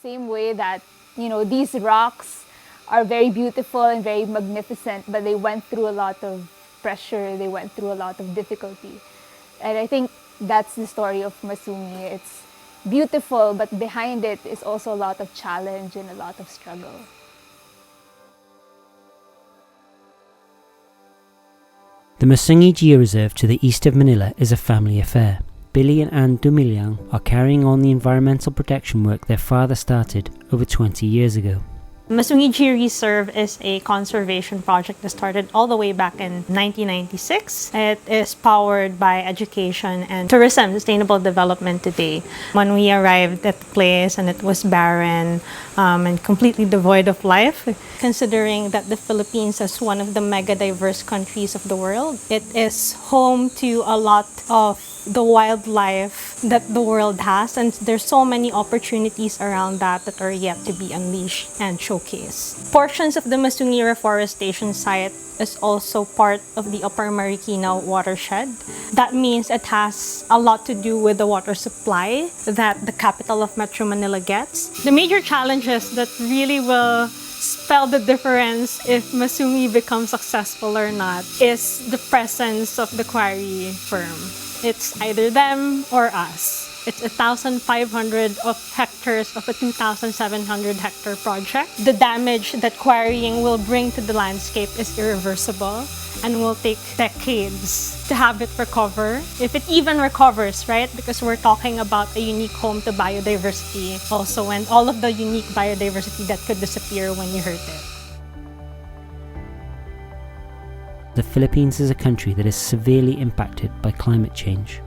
same way that, these rocks are very beautiful and very magnificent, but they went through a lot of pressure, they went through a lot of difficulty. And I think that's the story of Masungi. It's beautiful, but behind it is also a lot of challenge and a lot of struggle. The Masungi Georeserve to the east of Manila is a family affair. Billy and Anne Dumiliang are carrying on the environmental protection work their father started over 20 years ago. Masungi Georeserve is a conservation project that started all the way back in 1996. It is powered by education and tourism, sustainable development today. When we arrived at the place and it was barren and completely devoid of life, considering that the Philippines is one of the mega diverse countries of the world, it is home to a lot of the wildlife that the world has, and there's so many opportunities around that are yet to be unleashed and showcased. Portions of the Masungi Reforestation Site is also part of the Upper Marikina watershed. That means it has a lot to do with the water supply that the capital of Metro Manila gets. The major challenges that really will spell the difference if Masungi becomes successful or not is the presence of the quarry firm. It's either them or us. It's 1,500 of hectares of a 2,700 hectare project. The damage that quarrying will bring to the landscape is irreversible and will take decades to have it recover. If it even recovers, right? Because we're talking about a unique home to biodiversity also, and all of the unique biodiversity that could disappear when you hurt it. The Philippines is a country that is severely impacted by climate change.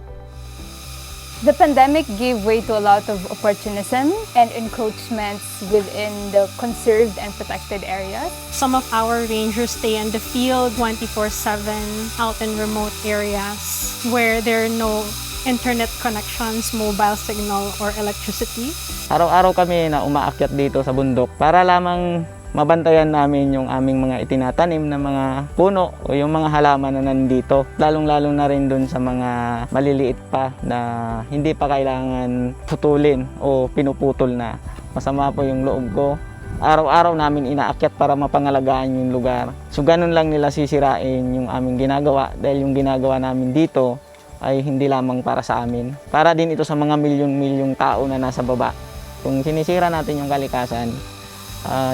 The pandemic gave way to a lot of opportunism and encroachments within the conserved and protected areas. Some of our rangers stay in the field 24/7 out in remote areas where there are no internet connections, mobile signal, or electricity. Araw-araw kami na umaakyat dito sa bundok para lamang mabantayan namin yung aming mga itinatanim na mga puno o yung mga halaman na nandito. Lalong-lalo na rin dun sa mga maliliit pa na hindi pa kailangan putulin o pinuputol na. Masama po yung loob ko. Araw-araw namin inaakyat para mapangalagaan yung lugar. So ganun lang nila sisirain yung aming ginagawa dahil yung ginagawa namin dito ay hindi lamang para sa amin. Para din ito sa mga milyon-milyong tao na nasa baba. Kung sinisira natin yung kalikasan,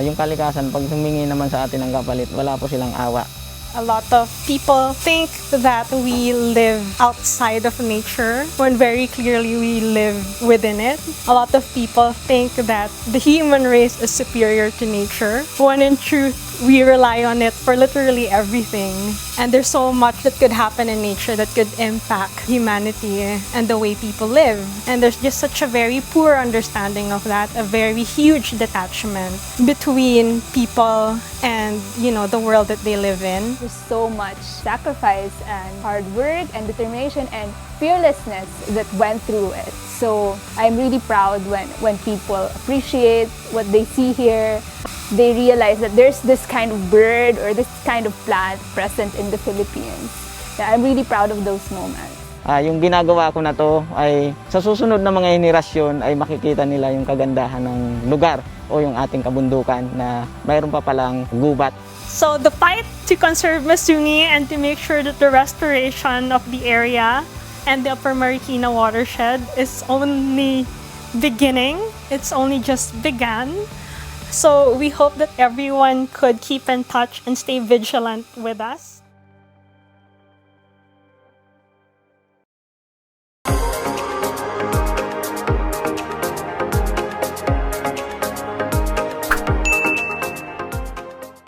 yung kalikasan, pag humingi naman sa atin ng kapalit, wala po silang awa. A lot of people think that we live outside of nature when very clearly we live within it. A lot of people think that the human race is superior to nature, when in truth, we rely on it for literally everything. And there's so much that could happen in nature that could impact humanity and the way people live. And there's just such a very poor understanding of that, a very huge detachment between people and, the world that they live in. There's so much sacrifice and hard work and determination and fearlessness that went through it. So I'm really proud when people appreciate what they see here. They realize that there's this kind of bird or this kind of plant present in the Philippines. Yeah, I'm really proud of those moments. Yung ginagawa ko na to ay sa susunod na mga henerasyon ay makikita nila yung kagandahan ng lugar o yung ating kabundukan na mayroon pa palang gubat. So the fight to conserve Masungi and to make sure that the restoration of the area and the Upper Marikina watershed is only beginning. It's only just begun. So we hope that everyone could keep in touch and stay vigilant with us.